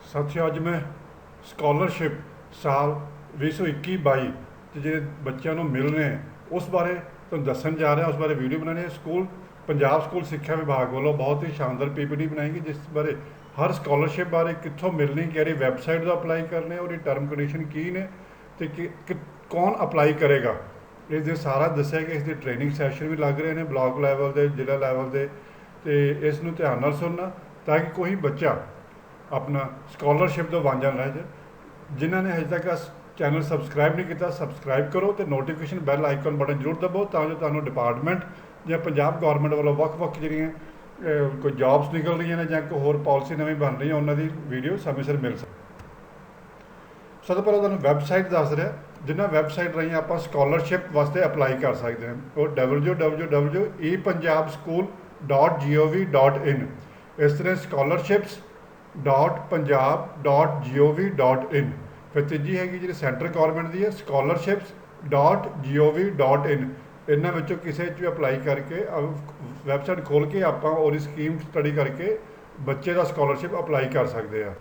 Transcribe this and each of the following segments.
साथियों अज मैं स्कॉलरशिप साल 2021-22 ਜਿਹੜੇ ਬੱਚਿਆਂ ਨੂੰ ਮਿਲ ਰਹੇ हैं उस बारे ਤੁਹਾਨੂੰ ਦੱਸਣ ਜਾ ਰਿਹਾ, ਉਸ ਬਾਰੇ ਵੀਡੀਓ ਬਣਾਉਣੀ ਹੈ। ਸਕੂਲ ਪੰਜਾਬ ਸਕੂਲ ਸਿੱਖਿਆ ਵਿਭਾਗ ਵੱਲੋਂ ਬਹੁਤ ਹੀ ਸ਼ਾਨਦਾਰ ਪੀਪੀਟੀ ਬਣਾਈ ਗਈ, ਜਿਸ ਬਾਰੇ ਹਰ ਸਕਾਲਰਸ਼ਿਪ ਬਾਰੇ ਕਿੱਥੋਂ ਮਿਲਣੀ, ਕਿਹੜੀ ਵੈਬਸਾਈਟ ਤੋਂ ਅਪਲਾਈ ਕਰਨੇ, ਉਹਦੀ ਟਰਮ ਕੰਡੀਸ਼ਨ ਕੀ ਨੇ ਅਤੇ ਕੌਣ ਅਪਲਾਈ ਕਰੇਗਾ, ਇਸ ਦੇ ਸਾਰਾ ਦੱਸਿਆ ਕਿ ਇਸ ਦੇ ਟ੍ਰੇਨਿੰਗ ਸੈਸ਼ਨ ਵੀ ਲੱਗ ਰਹੇ ਨੇ ਬਲਾਕ ਲੈਵਲ ਦੇ, ਜ਼ਿਲ੍ਹਾ ਲੈਵਲ ਦੇ, ਅਤੇ ਇਸ ਨੂੰ ਧਿਆਨ ਨਾਲ ਸੁਣਨਾ ਤਾਂ ਕਿ ਕੋਈ ਬੱਚਾ अपना स्कॉलरशिप तो वांझा ना रह जाए। जिन्होंने अजे तक चैनल सबसक्राइब नहीं किया सबसक्राइब करो तो नोटिफिकेशन बैल आइकन बटन जरूर दबो तो जो तुहानूं डिपार्टमेंट या पंजाब गौरमेंट वालों वक्-वक् जिहड़ियां कोई जॉब्स निकल रही ने या कोई होर पॉलिसी नवीं बन रही है उन्होंने वीडियो समय सिर मिल सके। सब तो पहले तुहानूं वैबसाइट दस रहा जिन्हां वैबसाइट राहीं आपां स्कॉलरशिप वास्ते अप्लाई कर सकते हैं, वो www.epunjabschool.gov.in। इस तरह स्कॉलरशिप्स .punjab.gov.in। फिर तीजी हैगी जी सेंटर गौरमेंट की है scholarships.gov.in। इन्होंने विचों किसी भी अप्लाई करके वैबसाइट खोल के आप स्कीम स्टडी करके बच्चे का स्कॉलरशिप अप्लाई कर सकते हैं।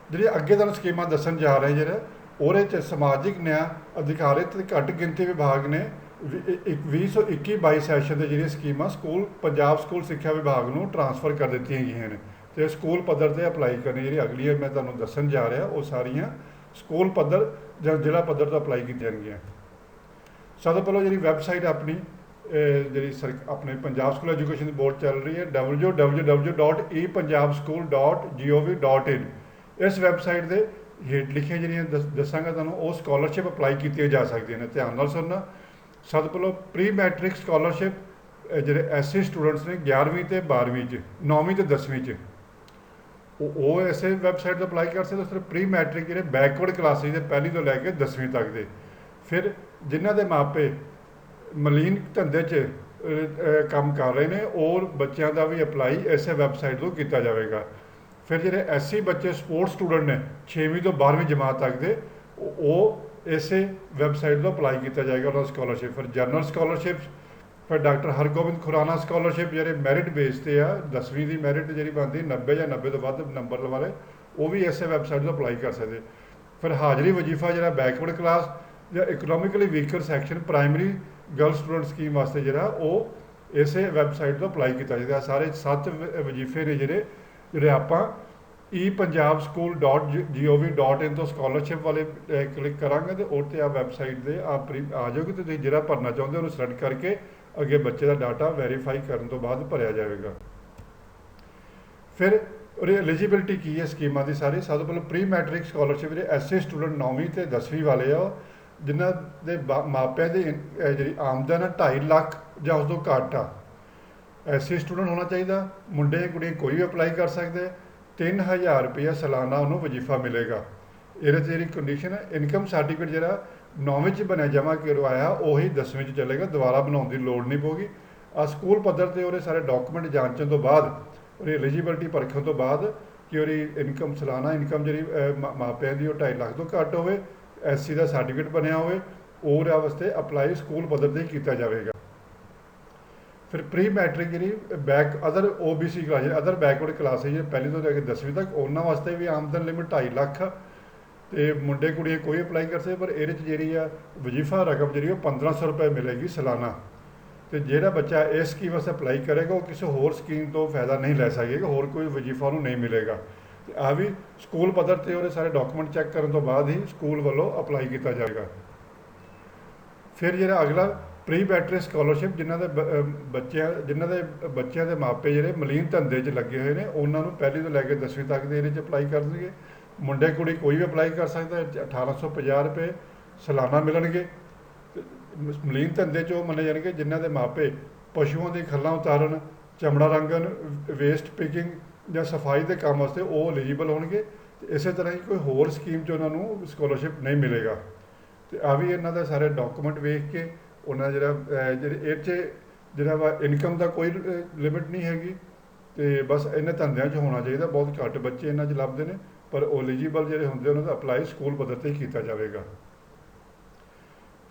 जी अगे तुहानूं स्कीमां दस्सण जा रहे हैं जो समाजिक न्याय अधिकारित घट गिनती विभाग ने 2021-22 सैशन से जी स्कीमां स्कूल पंजाब स्कूल सिक्ख्या विभाग को ट्रांसफर कर दी गई हैं तो स्कूल पद्धर से अप्लाई करनी जी अगली मैं तुहानूं दस्सण जा रहा वो सारियां स्कूल पद्धर या जिला पद्धर तो अप्लाई की जाएंगियां। सब तो पहले जी वैबसाइट अपनी जी अपने पंजाब स्कूल एजुकेशन बोर्ड चल रही है www.epunjabschool.gov.in। इस वैबसाइट के हेठ लिखिया जी दसांगा तुहानूं वो स्कॉलरशिप अप्लाई की जा सकती हैं, ध्यान नाल सुनना। सब तो पहले प्री मैट्रिक स्कॉलरशिप जो SC स्टूडेंट्स ने 11वीं तो 12वीं 9वीं तो 10वीं वो इस वैबसाइट तो अप्लाई कर सकते। सिर्फ प्री मैट्रिक जो बैकवर्ड क्लासिज पहली तो लैके 10वीं तक के, फिर जिन्हों के मापे मलीन धंधे काम कर रहे हैं और बच्चों का भी अप्लाई इस वैबसाइट तो किया जाएगा। फिर जो SC बच्चे स्पोर्ट्स स्टूडेंट ने 6वीं तो 12वीं जमात तक के वो इस वैबसाइट तो अप्लाई किया जाएगा उन्होंने स्कॉलरशिप। फिर जनरल स्कॉलरशिप, फिर डॉक्टर हरगोबिंद खुराना स्कॉलरशिप जो मैरिट बेस से आ 10वीं की मैरिट जी बनती 90 या 90 तो वध नंबर वाले वो भी इस वैबसाइट तो अप्लाई कर सकते। फिर हाजरी वजीफा जो बैकवर्ड क्लास या economically weaker section primary girl student scheme वास्ते जो वो इस वैबसाइट तो अप्लाई किया जाता। सारे 7 वजीफे ने जोड़े आप epunjabschool.gov.in तो स्कॉलरशिप वाले क्लिक करांगे तो उस वैबसाइट से आप आ जाओगे तो जो भरना चाहते हो उन्हें सिलेक्ट करके अगे बच्चे का डाटा वैरीफाई करने तो बाद भरया जाएगा। फिर एलिजिबिलिटी की है स्कीमां की सारी। सब तो पहले प्री मैट्रिक स्कॉलरशिप जो SC स्टूडेंट 9वीं तो 10वीं वाले जिन्हों के मापिया की जी आमदन 2.5 लाख या उस तो घट आ SC स्टूडेंट होना चाहिए। मुंडे कुड़ियाँ कोई भी अप्लाई कर सकते। 3000 रुपया सालाना उन्होंने वजीफा मिलेगा। ये जी कंडीशन है इनकम सर्टिफिकेट जो 9वीं बनया जमा करवाया वही 10वीं चलेगा, दोबारा बनाने की लोड़ नहीं पऊगी। स्कूल पद्धर से वो सारे डॉक्यूमेंट जांचन तो बाद और एलिजिबिलिटी परखण तो बाद कि वो इनकम सालाना इनकम जी मापिया की 2.5 लाख तो घट हो, SC का सर्टिफिकेट बनया हो वास्ते अप्लाई स्कूल पद्धर से किया जाएगा। फिर प्री मैट्रिक जी back other OBC class other backward classes पहली तो लैके 10वीं तक उन्होंने वास्ते भी आमदन लिमिट 2.5 लाख तो मुंडे कुड़ियाँ कोई अप्लाई कर सकते। पर ये जी वजीफा रकम जी 1500 रुपये मिलेगी सालाना। तो जोड़ा बच्चा इस स्कीम वास्ते अप्लाई करेगा वो किसी होर स्कीम तो फायदा नहीं लै सकेगा, होर कोई वजीफा उन्होंने नहीं मिलेगा। तो आ भी स्कूल पद्धर से वो सारे डॉक्यूमेंट चैक करने तो बाद ही स्कूल वालों अप्लाई किया जाएगा। फिर जो अगला प्री मैट्रिक स्कॉलरशिप जिन्होंने बच्चों के मापे जो मलीन धंधे लगे हुए हैं उन्होंने पहली तो लैके 10वीं तक के अप्लाई कर देंगे। मुंडे कुड़ी कोई भी अप्लाई कर सकता है। 1850 रुपये सालाना मिलणगे। मलीन धंधे चो मने जाएंगे जिन्हों के मापे पशुओं की खल्लां उतारन, चमड़ा रंगन, वेस्ट पिकिंग या सफाई के काम वास्ते वो एलिजिबल होणगे। इस तरह ही कोई होर स्कीम च उन्होंने स्कॉलरशिप नहीं मिलेगा। तो आ भी इन्हों के सारे डॉक्यूमेंट वेख के उन्हें जो इनकम का कोई लिमिट नहीं हैगी तो बस इन्हें धंधों होना चाहिए। बहुत घट बच्चे इन्हों लभते हैं पर एलिजिबल जो होंगे उन्होंने अप्लाई स्कूल पद्धर से किया जाएगा।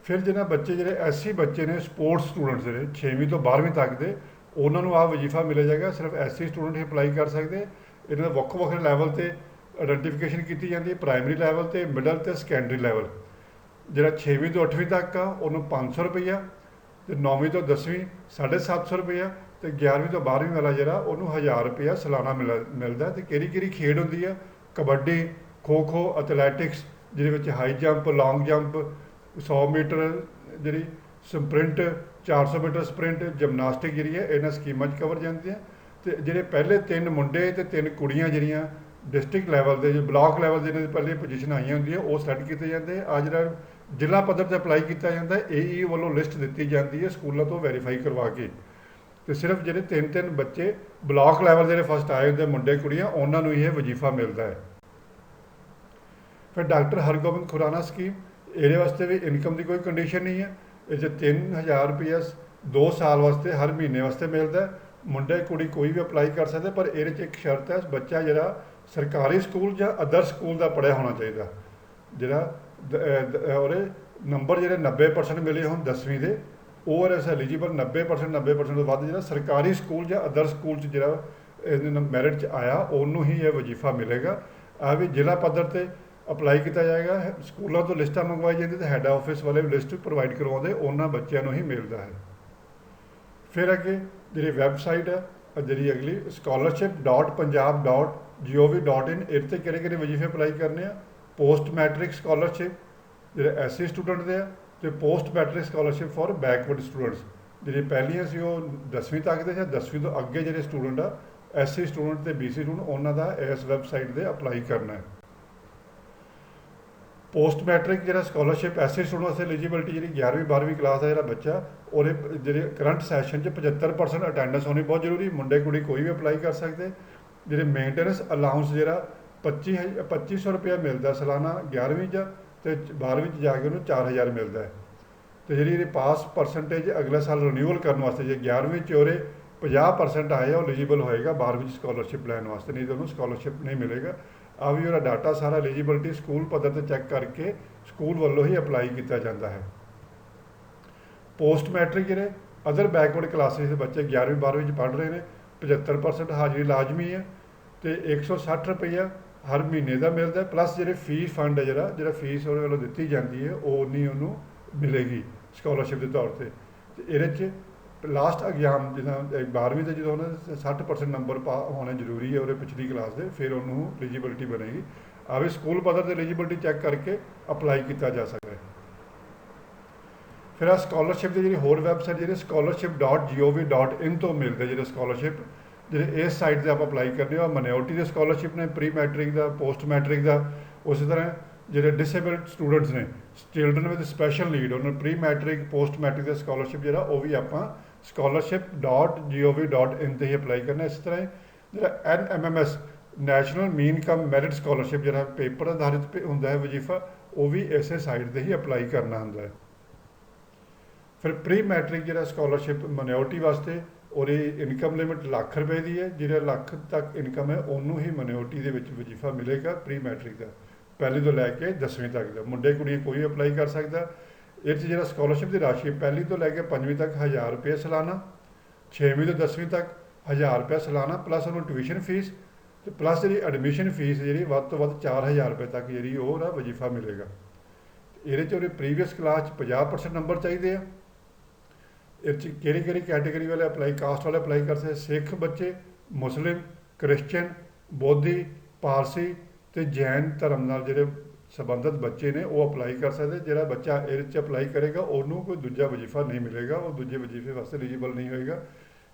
फिर जिन्हें बच्चे जो SC बच्चे ने स्पोर्ट्स स्टूडेंट्स ने 6वीं तो 12वीं तक के उन्होंने आ वजीफा मिल जाएगा। सिर्फ SC स्टूडेंट ही अप्लाई कर सकते। ਇਹਨਾਂ ਦਾ ਵੱਖ ਲੈਵਲ ਤੇ ਆਇਡੈਂਟੀਫਿਕੇਸ਼ਨ ਕੀਤੀ ਜਾਂਦੀ ਹੈ। ਪ੍ਰਾਇਮਰੀ ਲੈਵਲ ਤੇ, ਮਿਡਲ ਤੇ ਸੈਕੰਡਰੀ ਲੈਵਲ। ਜਿਹੜਾ 6ਵੀਂ ਤੋਂ 8ਵੀਂ ਤੱਕ ਆ ਉਹਨੂੰ 500 ਰੁਪਈਆ, ਤੇ 9ਵੀਂ ਤੋਂ 10ਵੀਂ 750 ਰੁਪਈਆ, ਤੇ 11ਵੀਂ ਤੋਂ 12ਵੀਂ ਵਾਲਾ ਜਿਹੜਾ ਉਹਨੂੰ 1000 ਰੁਪਈਆ ਸਾਲਾਨਾ ਮਿਲਦਾ। ਤੇ ਕਿਹੜੀ ਖੇਡ ਹੁੰਦੀ ਆ? ਕਬੱਡੀ, ਖੋ ਖੋ, ਐਥਲੈਟਿਕਸ ਜਿਹਦੇ ਵਿੱਚ high jump, long jump, 100 metre ਜਿਹੜੀ ਸਪ੍ਰਿੰਟ, 400 ਮੀਟਰ ਸਪ੍ਰਿੰਟ, ਜਿਮਨਾਸਟਿਕ ਜਿਹੜੀ ਹੈ ਇਹਨਾਂ ਸਕੀਮਾਂ 'ਚ ਕਵਰ ਜਾਂਦੀਆਂ। ਤੇ ਜਿਹੜੇ ਪਹਿਲੇ 3 ਮੁੰਡੇ ਤੇ 3 ਕੁੜੀਆਂ ਜਿਹੜੀਆਂ ਡਿਸਟ੍ਰਿਕਟ ਲੈਵਲ ਦੇ, ਬਲਾਕ ਲੈਵਲ ਦੇ ਇਹਨਾਂ ਦੀ ਪਹਿਲੀ ਪੋਜੀਸ਼ਨ ਆਈਆਂ ਹੁੰਦੀਆਂ, ਉਹ ਸਿਲੈਕਟ ਕੀਤੇ ਜਾਂਦੇ। ਆ ਜਿਹੜਾ ਜ਼ਿਲ੍ਹਾ ਪੱਧਰ 'ਤੇ ਅਪਲਾਈ ਕੀਤਾ ਜਾਂਦਾ, AE ਵੱਲੋਂ ਲਿਸਟ ਦਿੱਤੀ ਜਾਂਦੀ ਹੈ ਸਕੂਲਾਂ ਤੋਂ ਵੈਰੀਫਾਈ ਕਰਵਾ ਕੇ। ਤੇ ਸਿਰਫ ਜਿਹੜੇ 3 ਬੱਚੇ ਬਲਾਕ ਲੈਵਲ ਜਿਹੜੇ ਫਸਟ ਆਏ ਹੁੰਦੇ ਮੁੰਡੇ ਕੁੜੀਆਂ, ਉਹਨਾਂ ਨੂੰ ਇਹ ਵਜ਼ੀਫਾ ਮਿਲਦਾ ਹੈ। ਫਿਰ ਡਾਕਟਰ ਹਰਗੋਬਿੰਦ ਖੁਰਾਨਾ ਸਕੀਮ, ਇਹਦੇ ਵਾਸਤੇ ਵੀ ਇਨਕਮ ਦੀ ਕੋਈ ਕੰਡੀਸ਼ਨ ਨਹੀਂ ਹੈ। ਇਹ 'ਚ 3000 ਰੁਪਈਆ 2 ਸਾਲ ਵਾਸਤੇ ਹਰ ਮਹੀਨੇ ਵਾਸਤੇ ਮਿਲਦਾ। ਮੁੰਡੇ ਕੁੜੀ ਕੋਈ ਵੀ ਅਪਲਾਈ ਕਰ ਸਕਦੇ, ਪਰ ਇਹਦੇ 'ਚ ਇੱਕ ਸ਼ਰਤ ਹੈ, ਬੱਚਾ ਜਿਹੜਾ ਸਰਕਾਰੀ ਸਕੂਲ ਜਾਂ ਅਦਰ ਸਕੂਲ ਦਾ ਪੜ੍ਹਿਆ ਹੋਣਾ ਚਾਹੀਦਾ। ਜਿਹੜਾ ਉਹਦੇ ਨੰਬਰ ਜਿਹੜੇ 90% ਮਿਲੇ ਹੋਣ 10ਵੀਂ ਦੇ, ਉਹ ਇਸ ਐਲੀਜੀਬਲ 90% ਤੋਂ ਵੱਧ ਜਿਹੜਾ ਸਰਕਾਰੀ ਸਕੂਲ ਜਾਂ ਅਦਰ ਸਕੂਲ 'ਚ ਜਿਹੜਾ ਇਹਦੇ ਨਾਲ ਮੈਰਿਟ 'ਚ ਆਇਆ, ਉਹਨੂੰ ਹੀ ਇਹ ਵਜ਼ੀਫਾ ਮਿਲੇਗਾ। ਆ ਵੀ ਜ਼ਿਲ੍ਹਾ ਪੱਧਰ 'ਤੇ ਅਪਲਾਈ ਕੀਤਾ ਜਾਏਗਾ। ਸਕੂਲਾਂ ਤੋਂ ਲਿਸਟਾਂ ਮੰਗਵਾਈ ਜਾਂਦੀ ਤੇ ਹੈੱਡ ਆਫਿਸ ਵਾਲੇ ਲਿਸਟ ਪ੍ਰੋਵਾਈਡ ਕਰਵਾਉਂਦੇ, ਉਹਨਾਂ ਬੱਚਿਆਂ ਨੂੰ ਹੀ ਮਿਲਦਾ ਹੈ। ਫਿਰ ਅੱਗੇ ਜਿਹੜੀ ਵੈਬਸਾਈਟ ਹੈ, ਜਿਹੜੀ ਅਗਲੀ scholarship.punjab.gov.in, ਇਹਦੇ 'ਤੇ ਕਿਹੜੇ ਵਜ਼ੀਫੇ ਅਪਲਾਈ ਕਰਨੇ ਆ? ਪੋਸਟ ਮੈਟ੍ਰਿਕ ਸਕਾਲਰਸ਼ਿਪ ਜਿਹੜੇ SC ਸਟੂਡੈਂਟ ਦੇ ਆ, ਤੇ post matric scholarship for backward students. ਜਿਹੜੀ ਪਹਿਲੀਆਂ ਸੀ ਉਹ 10ਵੀਂ ਤੱਕ ਦੇ, ਜਾਂ 10ਵੀਂ ਤੋਂ ਅੱਗੇ ਜਿਹੜੇ ਸਟੂਡੈਂਟ ਆ, SC ਸਟੂਡੈਂਟ ਤੇ BC ਸਟੂਡੈਂਟ, ਉਹਨਾਂ ਦਾ ਇਸ ਵੈਬਸਾਈਟ 'ਤੇ ਅਪਲਾਈ ਕਰਨਾ ਹੈ। ਪੋਸਟ ਮੈਟ੍ਰਿਕ ਜਿਹੜਾ ਸਕਾਲਰਸ਼ਿਪ SC ਸਟੂਡੈਂਟ ਵਾਸਤੇ ਐਲੀਜੀਬਿਲਿਟੀ, ਜਿਹੜੀ 11ਵੀਂ 12ਵੀਂ ਕਲਾਸ ਦਾ ਜਿਹੜਾ ਬੱਚਾ, ਉਹਦੇ ਜਿਹੜੇ ਕਰੰਟ ਸੈਸ਼ਨ 'ਚ 75% ਅਟੈਂਡੈਂਸ ਹੋਣੀ ਬਹੁਤ ਜ਼ਰੂਰੀ। ਮੁੰਡੇ ਕੁੜੀ ਕੋਈ ਵੀ ਅਪਲਾਈ ਕਰ ਸਕਦੇ। ਜਿਹੜੇ ਮੇਨਟੇਨੈਂਸ ਅਲਾਊਂਸ ਜਿਹੜਾ 2500 ਰੁਪਇਆ ਮਿਲਦਾ ਸਾਲਾਨਾ 11ਵੀਂ 'ਚ, ਤੇ 12ਵੀਂ 'ਚ ਜਾ ਕੇ ਉਹਨੂੰ 4000 ਮਿਲਦਾ ਹੈ। ਤੇ ਜਿਹੜੀ ਇਹਦੀ ਪਾਸ ਪਰਸੈਂਟੇਜ ਅਗਲੇ ਸਾਲ ਰਿਨਿਊਅਲ ਕਰਨ ਵਾਸਤੇ, ਜੇ 11ਵੀਂ 'ਚ ਉਹਦੇ 50% ਆਏ ਆ, ਉਹ ਐਲੀਜੀਬਲ ਹੋਏਗਾ 12ਵੀਂ 'ਚ ਸਕਾਲਰਸ਼ਿਪ ਲੈਣ ਵਾਸਤੇ, ਨਹੀਂ ਤਾਂ ਉਹਨੂੰ ਸਕਾਲਰਸ਼ਿਪ ਨਹੀਂ ਮਿਲੇਗਾ। ਆ ਵੀ ਉਹਦਾ ਡਾਟਾ ਸਾਰਾ ਐਲੀਜੀਬਿਲਿਟੀ ਸਕੂਲ ਪੱਧਰ 'ਤੇ ਚੈੱਕ ਕਰਕੇ ਸਕੂਲ ਵੱਲੋਂ ਹੀ ਅਪਲਾਈ ਕੀਤਾ ਜਾਂਦਾ ਹੈ। ਪੋਸਟ ਮੈਟ੍ਰਿਕ ਜਿਹੜੇ ਅਦਰ ਬੈਕਵਰਡ ਕਲਾਸਿਸ ਦੇ ਬੱਚੇ 11ਵੀਂ 12ਵੀਂ 'ਚ ਪੜ੍ਹ ਰਹੇ ਨੇ, 75% ਹਾਜ਼ਰੀ ਲਾਜ਼ਮੀ ਹੈ, ਤੇ 160 ਰੁਪਈਆ ਹਰ ਮਹੀਨੇ ਦਾ ਮਿਲਦਾ। ਪਲੱਸ ਜਿਹੜੇ ਫੀਸ ਫੰਡ ਹੈ, ਜਿਹੜਾ ਫੀਸ ਉਹਦੇ ਵੱਲੋਂ ਦਿੱਤੀ ਜਾਂਦੀ ਹੈ, ਉਹ ਉਨੀ ਉਹਨੂੰ ਮਿਲੇਗੀ ਸਕਾਲਰਸ਼ਿਪ ਦੇ ਤੌਰ 'ਤੇ। ਤੇ ਇਹਦੇ 'ਚ ਲਾਸਟ ਐਗਜ਼ਾਮ ਜਿੱਦਾਂ 12ਵੀਂ ਦੇ ਜਦੋਂ ਉਹਨਾਂ ਦੇ 60% ਨੰਬਰ ਹੋਣੇ ਜ਼ਰੂਰੀ ਹੈ ਉਹਦੇ ਪਿਛਲੀ ਕਲਾਸ ਦੇ, ਫਿਰ ਉਹਨੂੰ ਐਲੀਜੀਬਿਲਿਟੀ ਬਣੇਗੀ। ਆ ਵੀ ਸਕੂਲ ਪੱਧਰ 'ਤੇ ਐਲੀਜੀਬਿਲਿਟੀ ਚੈੱਕ ਕਰਕੇ ਅਪਲਾਈ ਕੀਤਾ ਜਾ ਸਕਦਾ ਹੈ। ਫਿਰ ਆ ਸਕਾਲਰਸ਼ਿਪ ਦੀ ਜਿਹੜੀ ਹੋਰ ਵੈਬਸਾਈਟ, ਜਿਹੜੇ scholarship.gov.in ਤੋਂ ਮਿਲਦੇ ਜਿਹੜੇ ਸਕਾਲਰਸ਼ਿਪ, ਜਿਹੜੇ ਇਸ ਸਾਈਟ 'ਤੇ ਆਪਾਂ ਅਪਲਾਈ ਕਰਦੇ ਹੋ। ਮਾਈਨੋਰਟੀ ਦੇ ਸਕਾਲਰਸ਼ਿਪ ਨੇ, ਪ੍ਰੀ ਮੈਟ੍ਰਿਕ ਦਾ, ਪੋਸਟ ਮੈਟ੍ਰਿਕ ਦਾ। ਉਸੇ ਤਰ੍ਹਾਂ ਜਿਹੜੇ ਡਿਸੇਬਲਡ ਸਟੂਡੈਂਟਸ ਨੇ, ਚਿਲਡਰਨ ਵਿਦ ਸਪੈਸ਼ਲ ਨੀਡ, ਉਹਨਾਂ ਨੂੰ ਪ੍ਰੀ ਮੈਟ੍ਰਿਕ, ਪੋਸਟ ਮੈਟ੍ਰਿਕ ਦਾ ਸਕਾਲਰਸ਼ਿਪ ਜਿਹੜਾ ਉਹ ਵੀ ਆਪਾਂ scholarship.gov.in 'ਤੇ ਹੀ ਅਪਲਾਈ ਕਰਨਾ। ਇਸ ਤਰ੍ਹਾਂ ਜਿਹੜਾ NMMS ਨੈਸ਼ਨਲ ਮੀਨ ਕਮ ਮੈਰਿਟ ਸਕਾਲਰਸ਼ਿਪ, ਜਿਹੜਾ ਪੇਪਰ ਆਧਾਰਿਤ ਹੁੰਦਾ ਹੈ ਵਜ਼ੀਫਾ, ਉਹ ਵੀ ਇਸੇ ਸਾਈਟ 'ਤੇ ਹੀ ਅਪਲਾਈ ਕਰਨਾ ਹੁੰਦਾ ਹੈ। ਫਿਰ ਪ੍ਰੀ ਮੈਟ੍ਰਿਕ ਜਿਹੜਾ ਸਕਾਲਰਸ਼ਿਪ ਮਾਈਨੋਰਟੀ ਵਾਸਤੇ, ਉਹਦੀ ਇਨਕਮ ਲਿਮਿਟ ਲੱਖ ਰੁਪਏ ਦੀ ਹੈ। ਜਿਹੜਾ ਲੱਖ ਤੱਕ ਇਨਕਮ ਹੈ, ਉਹਨੂੰ ਹੀ ਮਾਈਨੋਰਟੀ ਦੇ ਵਿੱਚ ਵਜ਼ੀਫਾ ਮਿਲੇਗਾ ਪ੍ਰੀ ਮੈਟ੍ਰਿਕ ਦਾ, ਪਹਿਲੀ ਤੋਂ ਲੈ ਕੇ 10ਵੀਂ ਤੱਕ ਦਾ। ਮੁੰਡੇ ਕੁੜੀਆਂ ਕੋਈ ਅਪਲਾਈ ਕਰ ਸਕਦਾ। ਇਹ 'ਚ ਜਿਹੜਾ ਸਕਾਲਰਸ਼ਿਪ ਦੀ ਰਾਸ਼ੀ ਪਹਿਲੀ ਤੋਂ ਲੈ ਕੇ 5ਵੀਂ ਤੱਕ 1000 ਰੁਪਏ ਸਾਲਾਨਾ, 6ਵੀਂ ਤੋਂ 10ਵੀਂ ਤੱਕ 1000 ਰੁਪਏ ਸਾਲਾਨਾ, ਪਲੱਸ ਉਹਨੂੰ ਟਿਊਸ਼ਨ ਫੀਸ, ਤੇ ਪਲੱਸ ਜਿਹੜੀ ਐਡਮਿਸ਼ਨ ਫੀਸ ਜਿਹੜੀ ਵੱਧ ਤੋਂ ਵੱਧ 4000 ਰੁਪਏ ਤੱਕ ਜਿਹੜੀ ਉਹਦਾ ਵਜ਼ੀਫਾ ਮਿਲੇਗਾ। ਇਹਦੇ 'ਚ ਉਹਦੇ ਪ੍ਰੀਵੀਅਸ ਕਲਾਸ 'ਚ 50% ਨੰਬਰ ਚਾਹੀਦੇ ਆ। ਇਹ 'ਚ ਕਿਹੜੀ ਕੈਟੇਗਰੀ ਵਾਲੇ ਅਪਲਾਈ, ਕਾਸਟ ਵਾਲੇ ਅਪਲਾਈ ਕਰ ਸਕਦੇ? ਸਿੱਖ ਬੱਚੇ, ਮੁਸਲਿਮ, ਕ੍ਰਿਸਚਨ, ਬੋਧੀ, ਪਾਰਸੀ ਤੇ ਜੈਨ ਧਰਮ ਨਾਲ ਜਿਹੜੇ ਸੰਬੰਧਿਤ ਬੱਚੇ ਨੇ, ਉਹ ਅਪਲਾਈ ਕਰ ਸਕਦੇ। ਜਿਹੜਾ ਬੱਚਾ ਇਹਦੇ 'ਚ ਅਪਲਾਈ ਕਰੇਗਾ, ਉਹਨੂੰ ਕੋਈ ਦੂਜਾ ਵਜ਼ੀਫਾ ਨਹੀਂ ਮਿਲੇਗਾ, ਉਹ ਦੂਜੇ ਵਜ਼ੀਫੇ ਵਾਸਤੇ ਐਲੀਜੀਬਲ ਨਹੀਂ ਹੋਏਗਾ।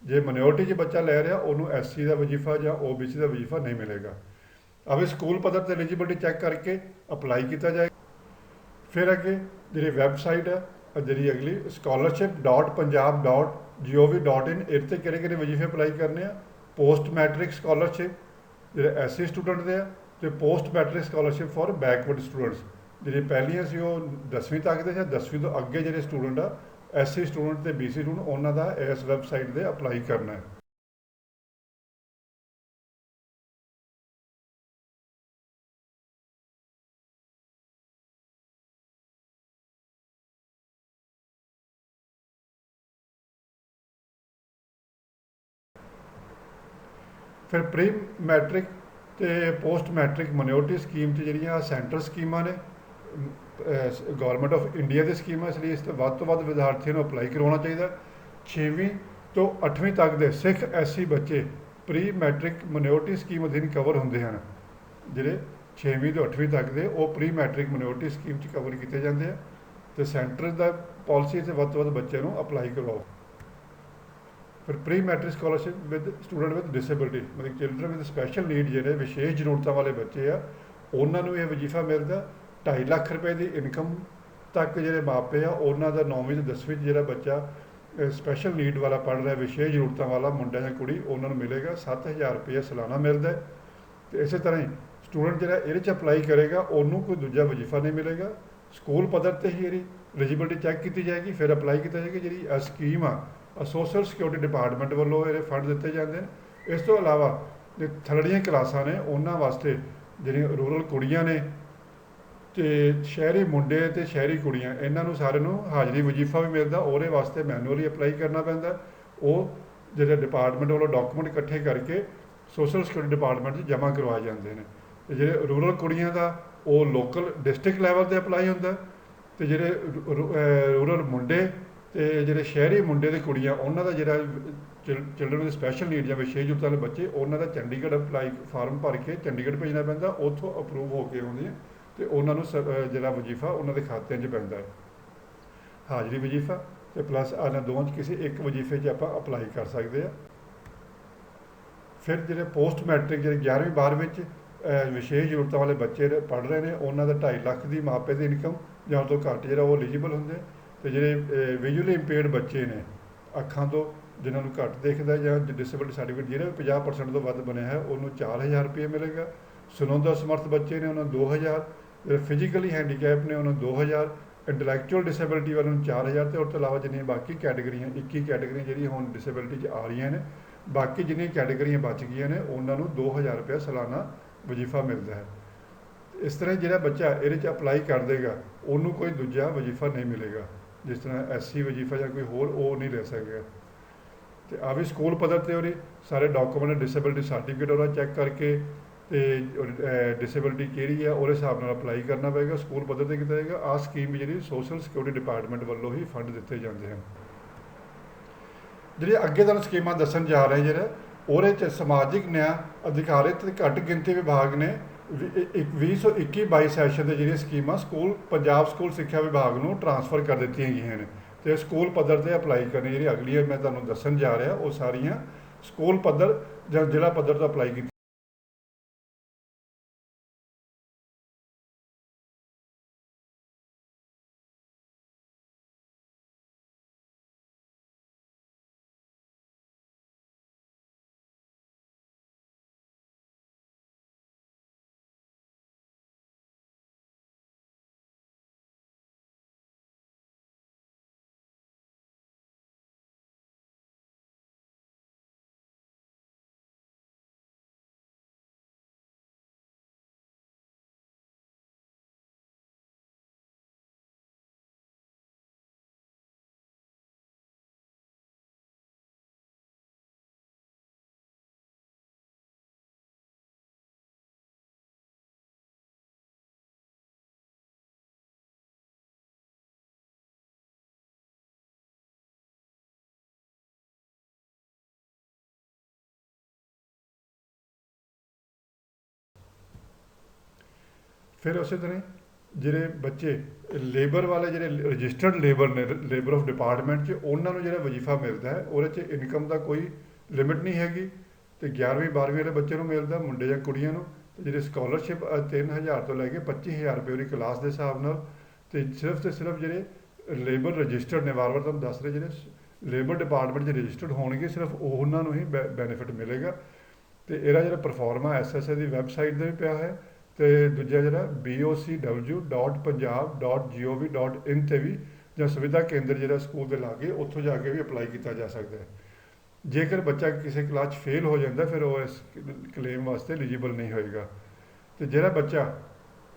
ਜੇ ਮਾਈਨੋਰਟੀ 'ਚ ਬੱਚਾ ਲੈ ਰਿਹਾ, ਉਹਨੂੰ SC ਦਾ ਵਜ਼ੀਫਾ ਜਾਂ OBC ਦਾ ਵਜ਼ੀਫਾ ਨਹੀਂ ਮਿਲੇਗਾ। ਅਵੇ ਸਕੂਲ ਪੱਧਰ 'ਤੇ ਐਲੀਜੀਬਿਲਿਟੀ ਚੈੱਕ ਕਰਕੇ ਅਪਲਾਈ ਕੀਤਾ ਜਾਏ। ਫਿਰ ਅੱਗੇ ਜਿਹੜੀ ਵੈਬਸਾਈਟ ਹੈ, ਜਿਹੜੀ ਅਗਲੀ scholarship.punjab.gov.in, ਇਹਦੇ 'ਤੇ ਕਿਹੜੇ ਵਜ਼ੀਫੇ ਅਪਲਾਈ ਕਰਨੇ ਆ? ਪੋਸਟ ਮੈਟ੍ਰਿਕ ਸਕਾਲਰਸ਼ਿਪ ਜਿਹੜੇ SC ਸਟੂਡੈਂਟ ਦੇ ਆ, ਤੇ post matric scholarship for backward students. ਜਿਹੜੀ ਪਹਿਲੀਆਂ ਸੀ ਉਹ 10ਵੀਂ ਤੱਕ ਦੇ, ਜਾਂ 10ਵੀਂ ਤੋਂ ਅੱਗੇ ਜਿਹੜੇ ਸਟੂਡੈਂਟ ਆ, SC ਸਟੂਡੈਂਟ ਤੇ BC ਸਟੂਡੈਂਟ, ਉਹਨਾਂ ਦਾ ਇਸ ਵੈਬਸਾਈਟ 'ਤੇ ਅਪਲਾਈ ਕਰਨਾ ਹੈ। ਫਿਰ ਪ੍ਰੀ ਮੈਟ੍ਰਿਕ ਤੇ ਪੋਸਟ ਮੈਟ੍ਰਿਕ ਮਿਨੋਰਟੀ ਸਕੀਮ 'ਚ ਜਿਹੜੀਆਂ ਸੈਂਟਰਲ ਸਕੀਮਾਂ ਨੇ, ਗੌਰਮੈਂਟ ਆਫ ਇੰਡੀਆ ਦੀ ਸਕੀਮਾਂ, ਇਸ ਲਈ ਇਸ 'ਤੇ ਵੱਧ ਤੋਂ ਵੱਧ ਵਿਦਿਆਰਥੀਆਂ ਨੂੰ ਅਪਲਾਈ ਕਰਵਾਉਣਾ ਚਾਹੀਦਾ। 6ਵੀਂ ਤੋਂ 8ਵੀਂ ਤੱਕ ਦੇ ਸਿੱਖ ਐਸਸੀ ਬੱਚੇ ਪ੍ਰੀ ਮੈਟ੍ਰਿਕ ਮਿਨੋਰਟੀ ਸਕੀਮ ਅਧੀਨ ਕਵਰ ਹੁੰਦੇ ਹਨ। ਜਿਹੜੇ 6ਵੀਂ ਤੋਂ 8ਵੀਂ ਤੱਕ ਦੇ ਉਹ ਪ੍ਰੀ ਮੈਟ੍ਰਿਕ ਮਿਨੋਰਟੀ ਸਕੀਮ 'ਚ ਕਵਰ ਕੀਤੇ ਜਾਂਦੇ ਆ। ਤੇ ਸੈਂਟਰ ਦਾ ਪਾਲਿਸੀ 'ਤੇ ਵੱਧ ਤੋਂ ਵੱਧ ਬੱਚਿਆਂ ਨੂੰ ਅਪਲਾਈ ਕਰਵਾਓ। ਫਿਰ pre matric scholarship with student with disability, ਮਤਲਬ ਚਿਲਡਰਨ ਵਿਦ ਸਪੈਸ਼ਲ ਨੀਡ, ਜਿਹੜੇ ਵਿਸ਼ੇਸ਼ ਜ਼ਰੂਰਤਾਂ ਵਾਲੇ ਬੱਚੇ ਆ, ਉਹਨਾਂ ਨੂੰ ਇਹ ਵਜ਼ੀਫਾ ਮਿਲਦਾ। 2.5 ਲੱਖ ਰੁਪਏ ਦੀ ਇਨਕਮ ਤੱਕ ਜਿਹੜੇ ਮਾਪੇ ਆ, ਉਹਨਾਂ ਦਾ 9ਵੀਂ ਤੇ 10ਵੀਂ 'ਚ ਜਿਹੜਾ ਬੱਚਾ ਸਪੈਸ਼ਲ ਨੀਡ ਵਾਲਾ ਪੜ੍ਹ ਰਿਹਾ, ਵਿਸ਼ੇਸ਼ ਜ਼ਰੂਰਤਾਂ ਵਾਲਾ ਮੁੰਡਾ ਜਾਂ ਕੁੜੀ, ਉਹਨਾਂ ਨੂੰ ਮਿਲੇਗਾ 7,000 ਰੁਪਏ ਸਾਲਾਨਾ ਮਿਲਦਾ। ਅਤੇ ਇਸੇ ਤਰ੍ਹਾਂ ਹੀ ਸਟੂਡੈਂਟ ਜਿਹੜਾ ਇਹਦੇ 'ਚ ਅਪਲਾਈ ਕਰੇਗਾ, ਉਹਨੂੰ ਕੋਈ ਦੂਜਾ ਵਜ਼ੀਫਾ ਨਹੀਂ ਮਿਲੇਗਾ। ਸਕੂਲ ਪੱਧਰ 'ਤੇ ਹੀ ਇਹਦੀ ਐਲੀਜੀਬਿਲਿਟੀ ਚੈੱਕ ਕੀਤੀ ਜਾਏਗੀ, ਫਿਰ ਅਪਲਾਈ ਕੀਤਾ ਜਾਏਗਾ। ਜਿਹੜੀ ਸਕੀਮ ਆ, ਸੋਸ਼ਲ ਸਿਕਿਉਰਿਟੀ ਡਿਪਾਰਟਮੈਂਟ ਵੱਲੋਂ ਇਹਦੇ ਫੰਡ ਦਿੱਤੇ ਜਾਂਦੇ ਨੇ। ਇਸ ਤੋਂ ਇਲਾਵਾ ਜੇ ਥੱਲੜੀਆਂ ਕਲਾਸਾਂ ਨੇ, ਉਹਨਾਂ ਵਾਸਤੇ ਜਿਹੜੀਆਂ ਰੂਰਲ ਕੁੜੀਆਂ ਨੇ ਤੇ ਸ਼ਹਿਰੀ ਮੁੰਡੇ ਤੇ ਸ਼ਹਿਰੀ ਕੁੜੀਆਂ, ਇਹਨਾਂ ਨੂੰ ਸਾਰਿਆਂ ਨੂੰ ਹਾਜ਼ਰੀ ਵਜ਼ੀਫਾ ਵੀ ਮਿਲਦਾ। ਉਹਦੇ ਵਾਸਤੇ ਮੈਨੂਅਲੀ ਅਪਲਾਈ ਕਰਨਾ ਪੈਂਦਾ। ਉਹ ਜਿਹੜੇ ਡਿਪਾਰਟਮੈਂਟ ਵੱਲੋਂ ਡਾਕੂਮੈਂਟ ਇਕੱਠੇ ਕਰਕੇ ਸੋਸ਼ਲ ਸਿਕਿਉਰਿਟੀ ਡਿਪਾਰਟਮੈਂਟ 'ਚ ਜਮ੍ਹਾਂ ਕਰਵਾਏ ਜਾਂਦੇ ਨੇ। ਤੇ ਜਿਹੜੇ ਰੂਰਲ ਕੁੜੀਆਂ ਦਾ, ਉਹ ਲੋਕਲ ਡਿਸਟ੍ਰਿਕਟ ਲੈਵਲ 'ਤੇ ਅਪਲਾਈ ਹੁੰਦਾ। ਤੇ ਜਿਹੜੇ ਰੂਰਲ ਮੁੰਡੇ ਤੇ ਜਿਹੜੇ ਸ਼ਹਿਰੀ ਮੁੰਡੇ ਤੇ ਕੁੜੀਆਂ, ਉਹਨਾਂ ਦਾ ਜਿਹੜਾ ਚਿਲਡਰਨ ਵਿਦ ਸਪੈਸ਼ਲ ਨੀਡ ਜਾਂ ਵਿਸ਼ੇਸ਼ ਜ਼ਰੂਰਤਾਂ ਦੇ ਬੱਚੇ, ਉਹਨਾਂ ਦਾ ਚੰਡੀਗੜ੍ਹ ਅਪਲਾਈ ਫਾਰਮ ਭਰ ਕੇ ਚੰਡੀਗੜ੍ਹ ਭੇਜਣਾ ਪੈਂਦਾ। ਉੱਥੋਂ ਅਪਰੂਵ ਹੋ ਕੇ ਆਉਂਦੇ ਆ ਤੇ ਉਹਨਾਂ ਨੂੰ ਜਿਹੜਾ ਵਜ਼ੀਫਾ ਉਹਨਾਂ ਦੇ ਖਾਤਿਆਂ 'ਚ ਪੈਂਦਾ ਹੈ। ਹਾਜ਼ਰੀ ਵਜ਼ੀਫਾ ਤੇ ਪਲੱਸ ਇਹਨਾਂ ਦੋਵਾਂ 'ਚ ਕਿਸੇ ਇੱਕ ਵਜ਼ੀਫੇ 'ਚ ਆਪਾਂ ਅਪਲਾਈ ਕਰ ਸਕਦੇ ਆ। ਫਿਰ ਜਿਹੜੇ ਪੋਸਟ ਮੈਟ੍ਰਿਕ, ਜਿਹੜੇ 11ਵੀਂ 12ਵੀਂ 'ਚ ਵਿਸ਼ੇਸ਼ ਜ਼ਰੂਰਤਾਂ ਵਾਲੇ ਬੱਚੇ ਪੜ੍ਹ ਰਹੇ ਨੇ, ਉਹਨਾਂ ਦਾ 2.5 ਲੱਖ ਦੀ ਮਾਪੇ ਦੀ ਇਨਕਮ ਜਾਂ ਤੋਂ ਘੱਟ ਜਿਹੜਾ ਉਹ ਐਲੀਜੀਬਲ ਹੁੰਦੇ। ਤੇ ਜਿਹੜੇ ਵਿਜ਼ੂਅਲੀ ਇੰਪੇਅਰਡ ਬੱਚੇ ਨੇ, ਅੱਖਾਂ ਤੋਂ ਜਿਨ੍ਹਾਂ ਨੂੰ ਘੱਟ ਦਿਖਦਾ ਜਾਂ ਡਿਸੇਬਿਲਿਟੀ ਸਰਟੀਫਿਕੇਟ ਜਿਹੜਾ ਵੀ 50% ਤੋਂ ਵੱਧ ਬਣਿਆ ਹੈ, ਉਹਨੂੰ 4,000 ਰੁਪਏ ਮਿਲੇਗਾ। ਸੁਣਨ ਸਮਰਥ ਬੱਚੇ ਨੇ, ਉਹਨਾਂ ਨੂੰ 2,000। ਜਿਹੜੇ ਫਿਜ਼ੀਕਲੀ ਹੈਂਡੀਕੈਪ ਨੇ, ਉਹਨਾਂ ਨੂੰ 2,000। ਇੰਟਲੈਕਚੁਅਲ ਡਿਸੇਬਿਲਿਟੀ ਵਾਲਿਆਂ ਨੂੰ 4,000। ਅਤੇ ਉਸ ਤੋਂ ਇਲਾਵਾ ਜਿੰਨੀਆਂ ਬਾਕੀ ਕੈਟੇਗਰੀਆਂ, 21 ਕੈਟੇਗਰੀਆਂ ਜਿਹੜੀਆਂ ਹੁਣ ਡਿਸੇਬਿਲਿਟੀ 'ਚ ਆ ਰਹੀਆਂ ਨੇ, ਬਾਕੀ ਜਿੰਨੀਆਂ ਕੈਟੇਗਰੀਆਂ ਬਚ ਗਈਆਂ ਨੇ, ਉਹਨਾਂ ਨੂੰ 2,000 ਰੁਪਏ ਸਾਲਾਨਾ ਵਜ਼ੀਫਾ ਮਿਲਦਾ ਹੈ। ਇਸ ਤਰ੍ਹਾਂ ਜਿਹੜਾ ਬੱਚਾ ਇਹਦੇ 'ਚ ਅਪਲਾਈ ਕਰ ਦੇਗਾ, ਉਹਨੂੰ ਕੋਈ ਦੂਜਾ ਵਜ਼ੀਫਾ ਨਹੀਂ ਮਿਲੇਗਾ। ਜਿਸ ਤਰ੍ਹਾਂ ਐਸਸੀ ਵਜ਼ੀਫਾ ਜਾਂ ਕੋਈ ਹੋਰ, ਉਹ ਨਹੀਂ ਲੈ ਸਕੇਗਾ। ਅਤੇ ਆ ਵੀ ਸਕੂਲ ਪੱਧਰ 'ਤੇ ਉਹਦੇ ਸਾਰੇ ਡਾਕੂਮੈਂਟ, ਡਿਸੇਬਿਲਿਟੀ ਸਰਟੀਫਿਕੇਟ ਉਹਦਾ ਚੈੱਕ ਕਰਕੇ ਤੇ ਡਿਸੇਬਿਲਿਟੀ ਕਿਹੜੀ ਆ, ਉਹਦੇ ਹਿਸਾਬ ਨਾਲ ਅਪਲਾਈ ਕਰਨਾ ਪਏਗਾ। ਸਕੂਲ ਪੱਧਰ 'ਤੇ ਕੀਤਾ ਜਾਏਗਾ। ਆਹ ਸਕੀਮ ਜਿਹੜੀ ਸੋਸ਼ਲ ਸਿਕਿਉਰਿਟੀ ਡਿਪਾਰਟਮੈਂਟ ਵੱਲੋਂ ਹੀ ਫੰਡ ਦਿੱਤੇ ਜਾਂਦੇ ਹਨ। ਜਿਹੜੀ ਅੱਗੇ ਤੁਹਾਨੂੰ ਸਕੀਮਾਂ ਦੱਸਣ ਜਾ ਰਹੇ ਜਿਹੜੇ, ਉਹਦੇ 'ਚ ਸਮਾਜਿਕ ਨਿਆਂ ਅਧਿਕਾਰਿਤ ਘੱਟ ਗਿਣਤੀ ਵਿਭਾਗ ਨੇ 2021-22 ਸੈਸ਼ਨ ਦੇ ਜਿਹੜੀਆਂ ਸਕੀਮਾਂ ਪੰਜਾਬ ਸਕੂਲ ਸਿੱਖਿਆ ਵਿਭਾਗ ਨੂੰ ਟਰਾਂਸਫਰ ਕਰ ਦਿੱਤੀਆਂ ਗਈਆਂ ਨੇ। ਤੇ ਸਕੂਲ ਪੱਧਰ 'ਤੇ ਅਪਲਾਈ ਕਰਨੀ, ਜਿਹੜੀ ਅਗਲੀ ਮੈਂ ਤੁਹਾਨੂੰ ਦੱਸਣ ਜਾ ਰਿਹਾ, ਉਹ ਸਾਰੀਆਂ ਸਕੂਲ ਪੱਧਰ ਜਾਂ ਜ਼ਿਲ੍ਹਾ ਪੱਧਰ ਤੋਂ ਅਪਲਾਈ ਕੀਤੀ। ਫਿਰ ਉਸੇ ਤਰ੍ਹਾਂ ਜਿਹੜੇ ਬੱਚੇ ਲੇਬਰ ਵਾਲੇ, ਜਿਹੜੇ ਰਜਿਸਟਰਡ ਲੇਬਰ ਨੇ, ਲੇਬਰ ਆਫ ਡਿਪਾਰਟਮੈਂਟ 'ਚ, ਉਹਨਾਂ ਨੂੰ ਜਿਹੜਾ ਵਜ਼ੀਫਾ ਮਿਲਦਾ ਹੈ, ਉਹਦੇ 'ਚ ਇਨਕਮ ਦਾ ਕੋਈ ਲਿਮਿਟ ਨਹੀਂ ਹੈਗੀ। ਅਤੇ 11ਵੀਂ 12ਵੀਂ ਵਾਲੇ ਬੱਚੇ ਨੂੰ ਮਿਲਦਾ, ਮੁੰਡੇ ਜਾਂ ਕੁੜੀਆਂ ਨੂੰ। ਅਤੇ ਜਿਹੜੀ ਸਕਾਲਰਸ਼ਿਪ 3,000 ਤੋਂ ਲੈ ਕੇ 25,000 ਰੁਪਏ ਉਹਦੀ ਕਲਾਸ ਦੇ ਹਿਸਾਬ ਨਾਲ। ਅਤੇ ਸਿਰਫ ਜਿਹੜੇ ਲੇਬਰ ਰਜਿਸਟਰਡ ਨੇ, ਵਾਰ-ਵਾਰ ਤੁਹਾਨੂੰ ਦੱਸ ਰਹੇ, ਜਿਹੜੇ ਲੇਬਰ ਡਿਪਾਰਟਮੈਂਟ 'ਚ ਰਜਿਸਟਰਡ ਹੋਣਗੇ, ਸਿਰਫ ਉਹਨਾਂ ਨੂੰ ਹੀ ਬੈਨੀਫਿਟ ਮਿਲੇਗਾ। ਅਤੇ ਇਹਦਾ ਜਿਹੜਾ ਪਰਫੋਰਮਾ SSA ਦੀ ਵੈਬਸਾਈਟ 'ਤੇ ਵੀ ਪਿਆ ਹੈ। ਅਤੇ ਦੂਜਾ ਜਿਹੜਾ bocw.punjab.gov.in 'ਤੇ ਵੀ, ਜਾਂ ਸੁਵਿਧਾ ਕੇਂਦਰ ਜਿਹੜਾ ਸਕੂਲ ਦੇ ਲਾਗੇ, ਉੱਥੋਂ ਜਾ ਕੇ ਵੀ ਅਪਲਾਈ ਕੀਤਾ ਜਾ ਸਕਦਾ ਹੈ। ਜੇਕਰ ਬੱਚਾ ਕਿਸੇ ਕਲਾਸ 'ਚ ਫੇਲ ਹੋ ਜਾਂਦਾ, ਫਿਰ ਉਹ ਇਸ ਕਲੇਮ ਵਾਸਤੇ ਐਲੀਜੀਬਲ ਨਹੀਂ ਹੋਏਗਾ। ਅਤੇ ਜਿਹੜਾ ਬੱਚਾ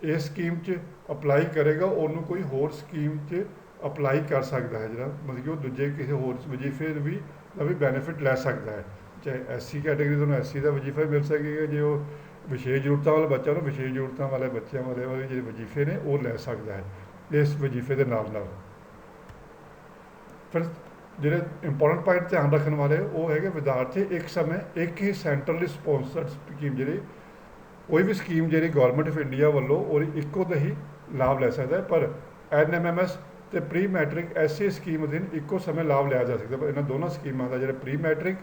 ਇਸ ਸਕੀਮ 'ਚ ਅਪਲਾਈ ਕਰੇਗਾ, ਉਹਨੂੰ ਕੋਈ ਹੋਰ ਸਕੀਮ 'ਚ ਅਪਲਾਈ ਕਰ ਸਕਦਾ ਹੈ, ਜਿਹੜਾ ਮਤਲਬ ਕਿ ਉਹ ਦੂਜੇ ਕਿਸੇ ਹੋਰ ਵਜ਼ੀਫੇ ਦਾ ਵੀ ਬੈਨੀਫਿਟ ਲੈ ਸਕਦਾ ਹੈ। ਚਾਹੇ SC ਕੈਟੇਗਰੀ ਤੋਂ SC ਦਾ ਵਜ਼ੀਫਾ ਵੀ ਮਿਲ ਸਕੇਗਾ, ਜੇ ਉਹ ਵਿਸ਼ੇਸ਼ ਜ਼ਰੂਰਤਾਂ ਵਾਲਾ ਬੱਚਾ ਨੂੰ ਵਿਸ਼ੇਸ਼ ਜ਼ਰੂਰਤਾਂ ਵਾਲੇ ਬੱਚਿਆਂ ਵਾਲੇ ਜਿਹੜੇ ਵਜ਼ੀਫੇ ਨੇ ਉਹ ਲੈ ਸਕਦਾ ਹੈ ਇਸ ਵਜ਼ੀਫੇ ਦੇ ਨਾਲ ਨਾਲ। ਫਿਰ ਜਿਹੜੇ ਇੰਪੋਰਟੈਂਟ ਪੁਆਇੰਟ ਧਿਆਨ ਰੱਖਣ ਵਾਲੇ ਉਹ ਹੈਗੇ ਵਿਦਿਆਰਥੀ ਇੱਕ ਸਮੇਂ ਇੱਕ ਹੀ ਸੈਂਟਰਲੀ ਸਪੋਂਸਰਡ ਸਕੀਮ ਜਿਹੜੀ ਕੋਈ ਵੀ ਸਕੀਮ ਜਿਹੜੀ ਗੌਰਮੈਂਟ ਆਫ ਇੰਡੀਆ ਵੱਲੋਂ ਉਹਦੀ ਇੱਕੋ ਦਾ ਹੀ ਲਾਭ ਲੈ ਸਕਦਾ ਹੈ, ਪਰ NMMS ਅਤੇ ਪ੍ਰੀ ਮੈਟ੍ਰਿਕ ਐਸੀ ਸਕੀਮ ਅਧੀਨ ਇੱਕੋ ਸਮੇਂ ਲਾਭ ਲਿਆ ਜਾ ਸਕਦਾ। ਪਰ ਇਹਨਾਂ ਦੋਨਾਂ ਸਕੀਮਾਂ ਦਾ ਜਿਹੜਾ ਪ੍ਰੀ ਮੈਟ੍ਰਿਕ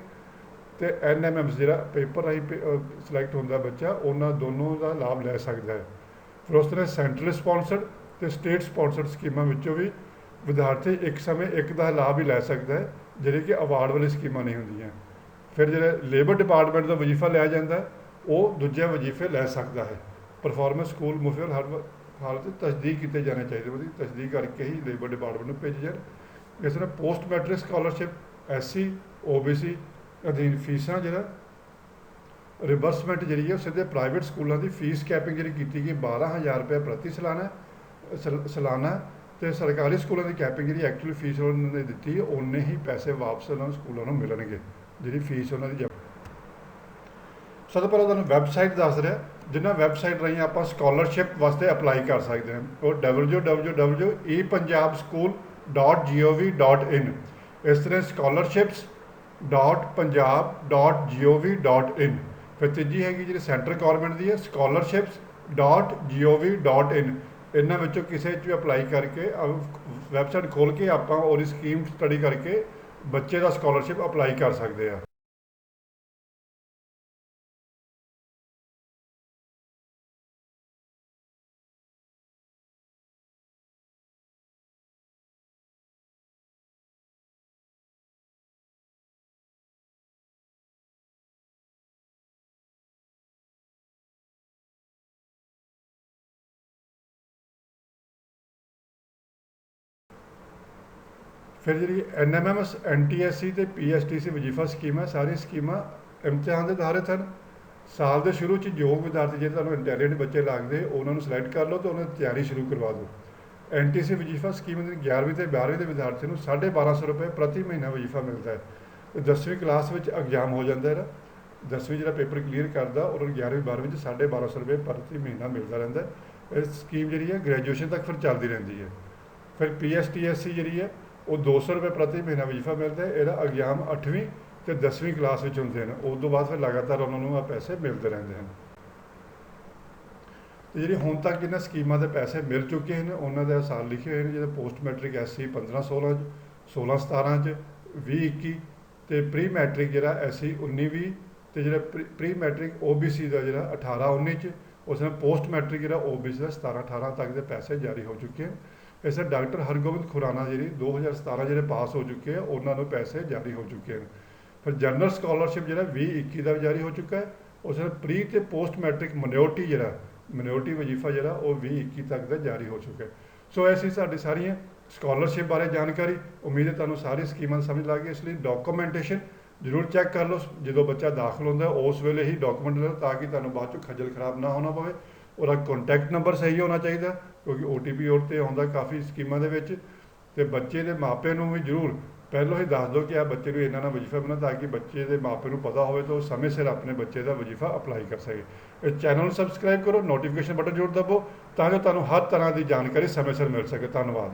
ਅਤੇ NMMS ਜਿਹੜਾ ਪੇਪਰ ਰਾਹੀਂ ਸਿਲੈਕਟ ਹੁੰਦਾ ਬੱਚਾ, ਉਹਨਾਂ ਦੋਨੋਂ ਦਾ ਲਾਭ ਲੈ ਸਕਦਾ ਹੈ। ਫਿਰ ਉਸ ਤਰ੍ਹਾਂ ਸੈਂਟਰਲ ਸਪੋਂਸਰਡ ਅਤੇ ਸਟੇਟ ਸਪੋਂਸਰਡ ਸਕੀਮਾਂ ਵਿੱਚੋਂ ਵੀ ਵਿਦਿਆਰਥੀ ਇੱਕ ਸਮੇਂ ਇੱਕ ਦਾ ਲਾਭ ਹੀ ਲੈ ਸਕਦਾ ਹੈ, ਜਿਹੜੇ ਕਿ ਅਵਾਰਡ ਵਾਲੀ ਸਕੀਮਾਂ ਨਹੀਂ ਹੁੰਦੀਆਂ। ਫਿਰ ਜਿਹੜੇ ਲੇਬਰ ਡਿਪਾਰਟਮੈਂਟ ਦਾ ਵਜ਼ੀਫਾ ਲਿਆ ਜਾਂਦਾ ਉਹ ਦੂਜੇ ਵਜ਼ੀਫੇ ਲੈ ਸਕਦਾ ਹੈ। ਪਰਫਾਰਮੈਂਸ ਸਕੂਲ ਮੁਫਲ ਹਰ ਹਾਲਤ ਤਸਦੀਕ ਕੀਤੇ ਜਾਣੇ ਚਾਹੀਦੇ, ਉਹਦੀ ਤਸਦੀਕ ਕਰਕੇ ਹੀ ਲੇਬਰ ਡਿਪਾਰਟਮੈਂਟ ਨੂੰ ਭੇਜੇ ਜਾਣ। ਇਸ ਤਰ੍ਹਾਂ post matric scholarship SC OBC ਅਧੀਨ ਫੀਸਾਂ ਜਿਹੜਾ ਰਿਵਰਸਮੈਂਟ ਜਿਹੜੀ ਹੈ ਉਹ ਸਿੱਧੇ ਪ੍ਰਾਈਵੇਟ ਸਕੂਲਾਂ ਦੀ ਫੀਸ ਕੈਪਿੰਗ ਜਿਹੜੀ ਕੀਤੀ ਗਈ 12,000 ਰੁਪਏ ਪ੍ਰਤੀ ਸਾਲਾਨਾ ਅਤੇ ਸਰਕਾਰੀ ਸਕੂਲਾਂ ਦੀ ਕੈਪਿੰਗ ਜਿਹੜੀ ਐਕਚੁਅਲੀ ਫੀਸ ਉਹਨਾਂ ਨੇ ਦਿੱਤੀ ਉਨੇ ਹੀ ਪੈਸੇ ਵਾਪਸ ਉਹਨਾਂ ਨੂੰ ਸਕੂਲਾਂ ਨੂੰ ਮਿਲਣਗੇ ਜਿਹੜੀ ਫੀਸ ਉਹਨਾਂ ਦੀ। ਸਭ ਤੋਂ ਪਹਿਲਾਂ ਤੁਹਾਨੂੰ ਵੈਬਸਾਈਟ ਦੱਸ ਰਿਹਾ ਜਿਨ੍ਹਾਂ ਵੈਬਸਾਈਟ ਰਾਹੀਂ ਆਪਾਂ ਸਕਾਲਰਸ਼ਿਪ ਵਾਸਤੇ ਅਪਲਾਈ ਕਰ ਸਕਦੇ ਹਾਂ। ਉਹ www.epunjabschool.gov.in। ਇਸ ਤਰ੍ਹਾਂ scholarships.punjab.gov.in। ਫਿਰ ਤੀਜੀ ਹੈਗੀ ਜਿਹੜੀ ਸੈਂਟਰ ਗੌਰਮੈਂਟ ਦੀ ਹੈ scholarships.gov.in। ਇਹਨਾਂ ਵਿੱਚੋਂ ਕਿਸੇ 'ਚ ਵੀ ਅਪਲਾਈ ਕਰਕੇ ਵੈਬਸਾਈਟ ਖੋਲ੍ਹ ਕੇ ਆਪਾਂ ਉਹਦੀ ਸਕੀਮ ਸਟੱਡੀ ਕਰਕੇ ਬੱਚੇ ਦਾ ਸਕਾਲਰਸ਼ਿਪ ਅਪਲਾਈ ਕਰ ਸਕਦੇ ਆ। ਫਿਰ ਜਿਹੜੀ NMMS NTSC ਅਤੇ PSTC ਵਜ਼ੀਫਾ ਸਕੀਮ ਹੈ, ਸਾਰੀਆਂ ਸਕੀਮਾਂ ਇਮਤਿਹਾਨ ਦੇ ਆਧਾਰਿਤ ਹਨ। ਸਾਲ ਦੇ ਸ਼ੁਰੂ 'ਚ ਯੋਗ ਵਿਦਿਆਰਥੀ ਜਿਹੜੇ ਤੁਹਾਨੂੰ ਇੰਟੈਲੀਜੈਂਟ ਬੱਚੇ ਲੱਗਦੇ ਉਹਨਾਂ ਨੂੰ ਸਿਲੈਕਟ ਕਰ ਲਓ ਅਤੇ ਉਹਨਾਂ ਦੀ ਤਿਆਰੀ ਸ਼ੁਰੂ ਕਰਵਾ ਦਿਓ। NTC ਵਜ਼ੀਫਾ ਸਕੀਮ ਦੇ 11ਵੀਂ ਅਤੇ 12ਵੀਂ ਦੇ ਵਿਦਿਆਰਥੀ ਨੂੰ 1250 ਰੁਪਏ ਪ੍ਰਤੀ ਮਹੀਨਾ ਵਜ਼ੀਫਾ ਮਿਲਦਾ ਹੈ। ਅਤੇ 10ਵੀਂ ਕਲਾਸ ਵਿੱਚ ਐਗਜ਼ਾਮ ਹੋ ਜਾਂਦਾ ਹੈ। 10ਵੀਂ ਜਿਹੜਾ ਪੇਪਰ ਕਲੀਅਰ ਕਰਦਾ ਉਹਨਾਂ ਨੂੰ 11ਵੀਂ 12ਵੀਂ 'ਚ 1250 ਰੁਪਏ ਪ੍ਰਤੀ ਮਹੀਨਾ ਮਿਲਦਾ ਰਹਿੰਦਾ। ਇਹ ਸਕੀਮ ਜਿਹੜੀ ਹੈ ਗ੍ਰੈਜੂਏਸ਼ਨ ਤੱਕ ਫਿਰ ਚੱਲਦੀ ਰਹਿੰਦੀ ਹੈ। ਫਿਰ PSTSC ਜਿਹੜੀ ਹੈ ਉਹ 200 ਰੁਪਏ ਪ੍ਰਤੀ ਮਹੀਨਾ ਵਜ਼ੀਫਾ ਮਿਲਦਾ ਹੈ। ਇਹਦਾ ਐਗਜ਼ਾਮ 8ਵੀਂ ਅਤੇ 10ਵੀਂ ਕਲਾਸ ਵਿੱਚ ਹੁੰਦੇ ਹਨ। ਉਸ ਤੋਂ ਬਾਅਦ ਫਿਰ ਲਗਾਤਾਰ ਉਹਨਾਂ ਨੂੰ ਆ ਪੈਸੇ ਮਿਲਦੇ ਰਹਿੰਦੇ ਹਨ। ਅਤੇ ਜਿਹੜੀ ਹੁਣ ਤੱਕ ਇਹਨਾਂ ਸਕੀਮਾਂ ਦੇ ਪੈਸੇ ਮਿਲ ਚੁੱਕੇ ਹਨ ਉਹਨਾਂ ਦੇ ਸਾਲ ਲਿਖੇ ਹੋਏ ਨੇ। ਜਿਹਦੇ ਪੋਸਟ ਮੈਟ੍ਰਿਕ SC 15-16 'ਚ, 16-17 'ਚ, 20-21 ਅਤੇ ਪ੍ਰੀ ਮੈਟ੍ਰਿਕ ਜਿਹੜਾ SC 19-20 ਅਤੇ ਜਿਹੜਾ ਪ੍ਰੀ ਮੈਟ੍ਰਿਕ OBC ਦਾ ਜਿਹੜਾ 18-19 'ਚ, ਉਸ ਨਾਲ ਪੋਸਟ ਮੈਟ੍ਰਿਕ ਜਿਹੜਾ OBC ਦਾ 17-18 ਤੱਕ ਦੇ ਪੈਸੇ ਜਾਰੀ ਹੋ ਚੁੱਕੇ ਹਨ। ਇਸ ਤਰ੍ਹਾਂ ਡਾਕਟਰ ਹਰਗੋਬਿੰਦ ਖੁਰਾਨਾ ਜਿਹੜੀ 2017 ਜਿਹੜੇ ਪਾਸ ਹੋ ਚੁੱਕੇ ਆ ਉਹਨਾਂ ਨੂੰ ਪੈਸੇ ਜਾਰੀ ਹੋ ਚੁੱਕੇ ਹਨ। ਫਿਰ ਜਨਰਲ ਸਕਾਲਰਸ਼ਿਪ ਜਿਹੜਾ 20-21 ਦਾ ਵੀ ਜਾਰੀ ਹੋ ਚੁੱਕਾ ਹੈ। ਉਸ ਨਾਲ ਪ੍ਰੀ ਅਤੇ ਪੋਸਟ ਮੈਟ੍ਰਿਕ ਮਿਨੋਰਟੀ ਵਜ਼ੀਫਾ ਜਿਹੜਾ ਉਹ 20-21 ਤੱਕ ਦਾ ਜਾਰੀ ਹੋ ਚੁੱਕਾ ਹੈ। ਸੋ ਐਸੀ ਸਾਡੀ ਸਾਰੀਆਂ ਸਕਾਲਰਸ਼ਿਪ ਬਾਰੇ ਜਾਣਕਾਰੀ। ਉਮੀਦ ਹੈ ਤੁਹਾਨੂੰ ਸਾਰੀ ਸਕੀਮਾਂ ਸਮਝ ਲੱਗ ਗਈ। ਇਸ ਲਈ ਡਾਕੂਮੈਂਟੇਸ਼ਨ ਜ਼ਰੂਰ ਚੈੱਕ ਕਰ ਲਓ ਜਦੋਂ ਬੱਚਾ ਦਾਖਲ ਹੁੰਦਾ ਉਸ ਵੇਲੇ ਹੀ ਡਾਕੂਮੈਂਟ ਲਓ ਤਾਂ ਕਿ ਤੁਹਾਨੂੰ ਬਾਅਦ 'ਚੋਂ ਖੱਜਲ ਖਰਾਬ ਨਾ ਹੋਣਾ ਪਵੇ। ਉਹਦਾ ਕੰਟੈਕਟ ਨੰਬਰ ਸਹੀ ਹੋਣਾ ਚਾਹੀਦਾ ਕਿਉਂਕਿ OTP ਉਹ 'ਤੇ ਆਉਂਦਾ ਕਾਫੀ ਸਕੀਮਾਂ ਦੇ ਵਿੱਚ। ਅਤੇ ਬੱਚੇ ਦੇ ਮਾਪੇ ਨੂੰ ਵੀ ਜ਼ਰੂਰ ਪਹਿਲਾਂ ਹੀ ਦੱਸ ਦਿਓ ਕਿ ਆਹ ਬੱਚੇ ਨੂੰ ਇਹਨਾਂ ਨਾਲ ਵਜ਼ੀਫਾ ਮਿਲਣਾ ਤਾਂ ਕਿ ਬੱਚੇ ਦੇ ਮਾਪੇ ਨੂੰ ਪਤਾ ਹੋਵੇ ਤਾਂ ਉਹ ਸਮੇਂ ਸਿਰ ਆਪਣੇ ਬੱਚੇ ਦਾ ਵਜ਼ੀਫਾ ਅਪਲਾਈ ਕਰ ਸਕੇ। ਇਸ ਚੈਨਲ ਨੂੰ ਸਬਸਕ੍ਰਾਈਬ ਕਰੋ, ਨੋਟੀਫਿਕੇਸ਼ਨ ਬਟਨ ਜ਼ਰੂਰ ਦਬਾਓ ਤਾਂ ਜੋ ਤੁਹਾਨੂੰ ਹਰ ਤਰ੍ਹਾਂ ਦੀ ਜਾਣਕਾਰੀ ਸਮੇਂ ਸਿਰ ਮਿਲ ਸਕੇ। ਧੰਨਵਾਦ।